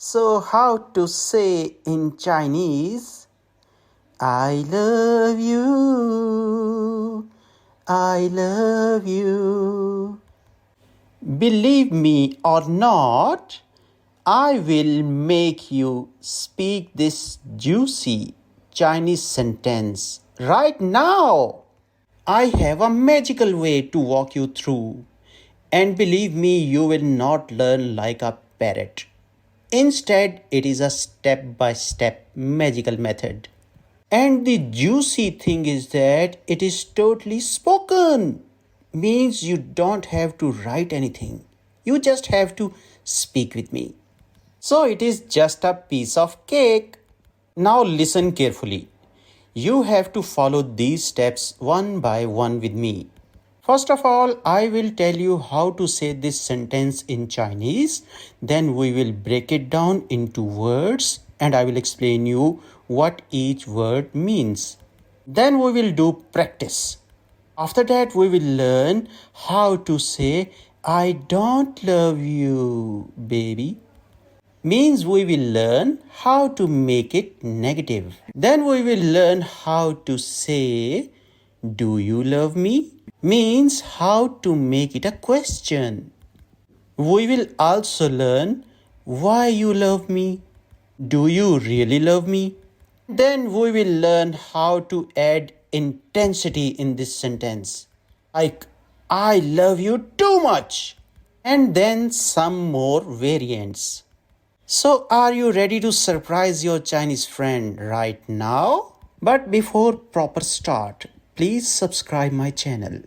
So, how to say in Chinese, I love you, I love you. Believe me or not, I will make you speak this juicy Chinese sentence right now. I have a magical way to walk you through, and believe me, you will not learn like a parrot. Instead, it is a step by step magical method. And the juicy thing is that it is totally spoken. Means you don't have to write anything. You just have to speak with me. So it is just a piece of cake. Now listen carefully. You have to follow these steps one by one with me. First of all, I will tell you how to say this sentence in Chinese. Then we will break it down into words and I will explain you what each word means. Then we will do practice. After that, we will learn how to say, I don't love you, baby. Means we will learn how to make it negative. Then we will learn how to say, do you love me? Means how to make it a question. We will also learn why you love me. Do you really love me? Then we will learn how to add intensity in this sentence. Like, I love you too much. And then some more variants. So, are you ready to surprise your Chinese friend right now? But before proper start, please subscribe my channel.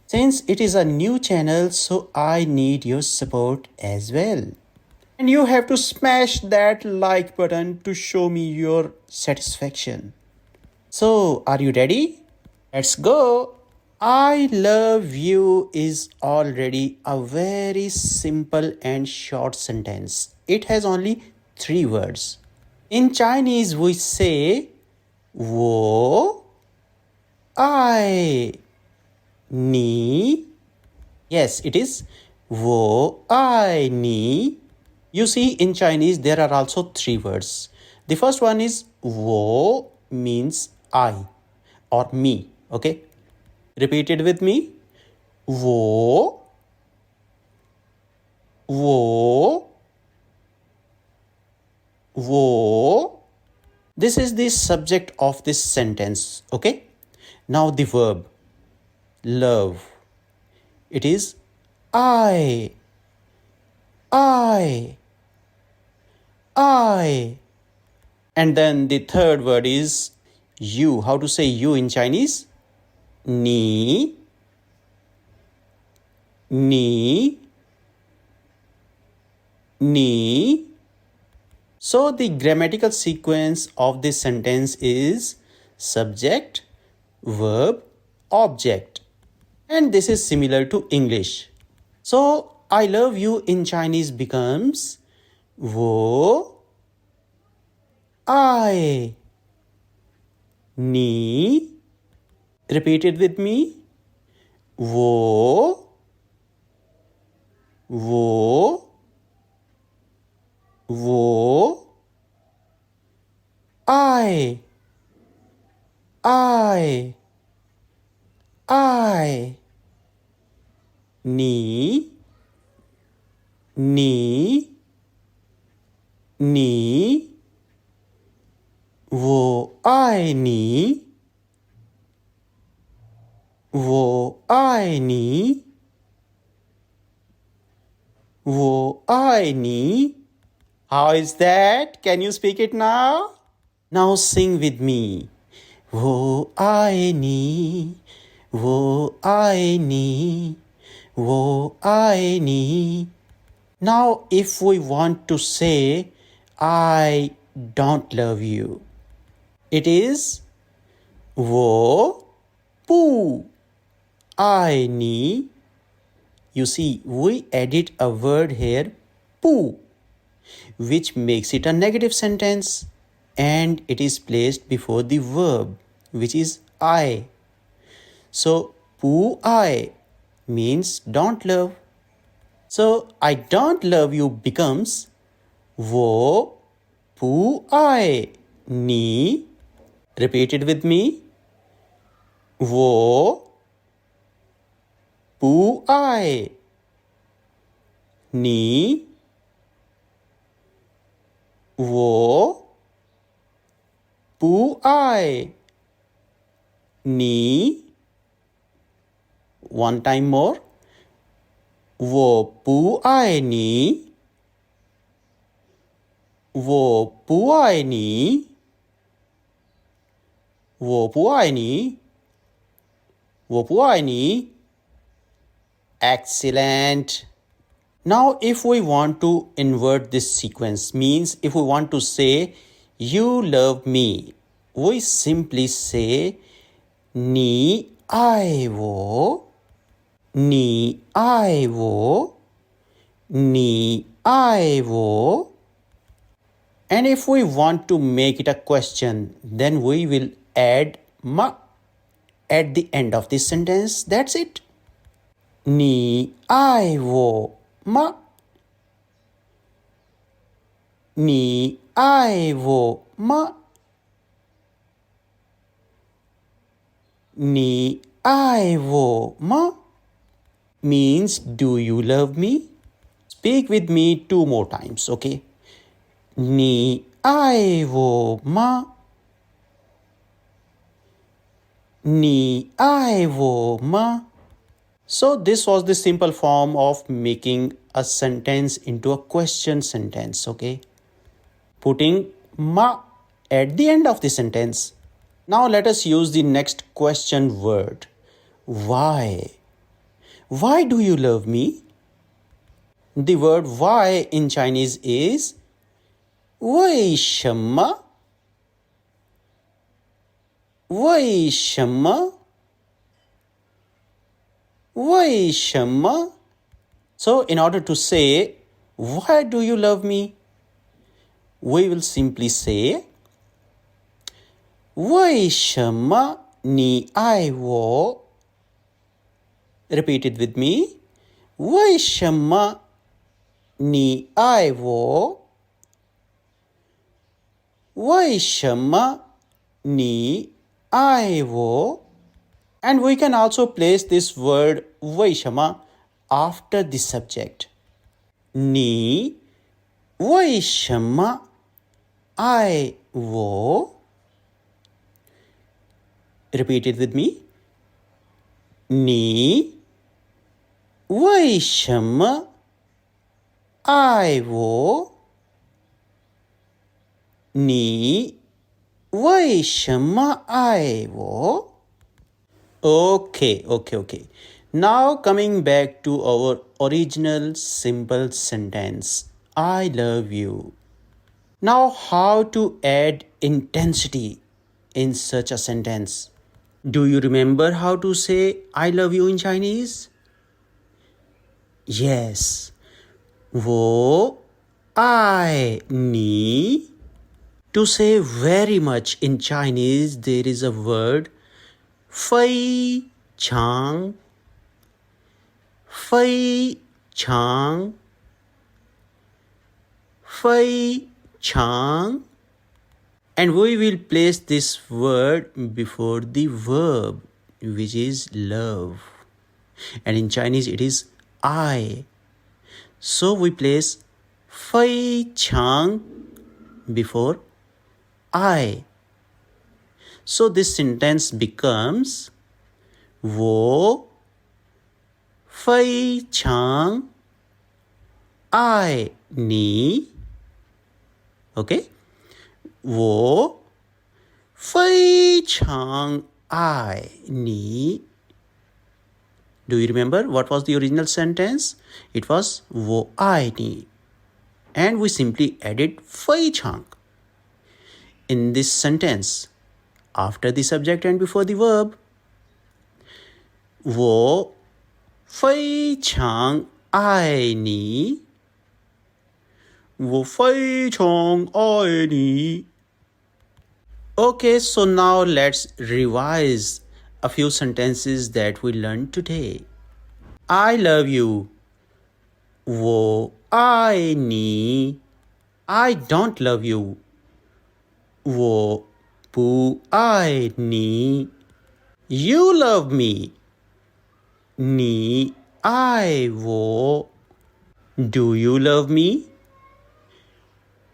Since it is a new channel, so I need your support as well. And you have to smash that like button to show me your satisfaction. So, are you ready? Let's go. I love you is already a very simple and short sentence. It has only 3 words. In Chinese, we say 我爱你. Yes, it is 我爱你. You see, in Chinese, there are also 3 words. The first one is 我 means I or me. Okay? Repeat it with me. 我我 This is the subject of this sentence. Okay? Now the verb. Love. It is I. And then the third word is you. How to say you in Chinese? 你 So the grammatical sequence of this sentence is subject, verb, object. And this is similar to English. So I love you in Chinese becomes 我爱你. Repeat it with me. 我爱你我爱你我爱你我爱你 How is that? Can you speak it now? Now sing with me. 我爱你我爱你我爱你 Now if we want to say I don't love you, it is 我不爱你 You see, we added a word here, 不 which makes it a negative sentence and it is placed before the verb which is I. So, 不爱 means don't love. So, I don't love you becomes wo pu ai ni. Repeat it with me. Wo pu ai ni. Wo pu ai ni. One time more. Wo pu ai ni. Wo pu ai ni. Wo pu ai ni. Wo pu ai ni. Excellent. Now if we want to invert this sequence, means if we want to say you love me, we simply say你爱我，你爱我，你爱我. And if we want to make it a question, then we will add ma at the end of this sentence. That's it. 你爱我吗？你爱我吗？你爱我吗 means do you love me? Speak with me 2 more times, okay? 你爱我吗？你爱我吗 So this was the simple form of making a sentence into a question sentence, okay? Putting ma at the end of the sentence. Now let us use the next question word. Why? Why do you love me? The word why in Chinese is 为什么？为什么？为什么？ So in order to say why do you love me? We will simply say 为什么你爱我 Repeat it with me. 为什么你爱我？为什么你爱我？ And we can also place this word 为什么 after the subject. 你为什么爱我？ Repeat it with me. 你为什么爱我？你为什么爱我？ Okay. Now coming back to our original simple sentence. I love you. Now how to add intensity in such a sentence? Do you remember how to say I love you in Chinese? Yes. 我爱你. To say very much in Chinese, there is a word 非常非常非常 and we will place this word before the verb which is love and in Chinese it is I. So we place 非常 before I. So this sentence becomes 我非常爱你 Okay? 我非常爱你 Do you remember what was the original sentence? It was 我爱你 and we simply added 非常 in this sentence after the subject and before the verb. 我非常爱你我非常爱你 Okay, so now let's revise a few sentences that we learned today. I love you. 我爱你 I don't love you. 我不爱你。You love me. 你爱我。Do you love me?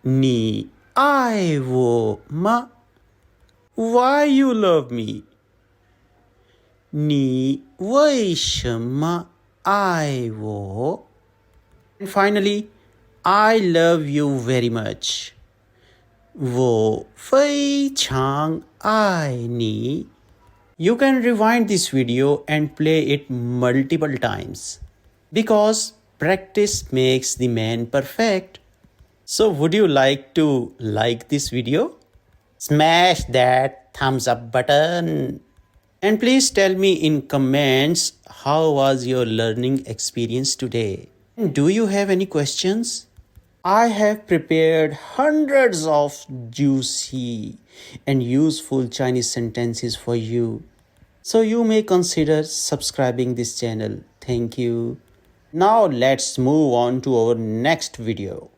你爱我吗？ Why you love me? 你为什么爱我？ And finally, I love you very much. 我非常爱你。You can rewind this video and play it multiple times because practice makes the man perfect. So would you like to like this video? Smash that thumbs up button. And please tell me in comments how was your learning experience today? And do you have any questions? I have prepared hundreds of juicy and useful Chinese sentences for you. So you may consider subscribing this channel. Thank you. Now let's move on to our next video.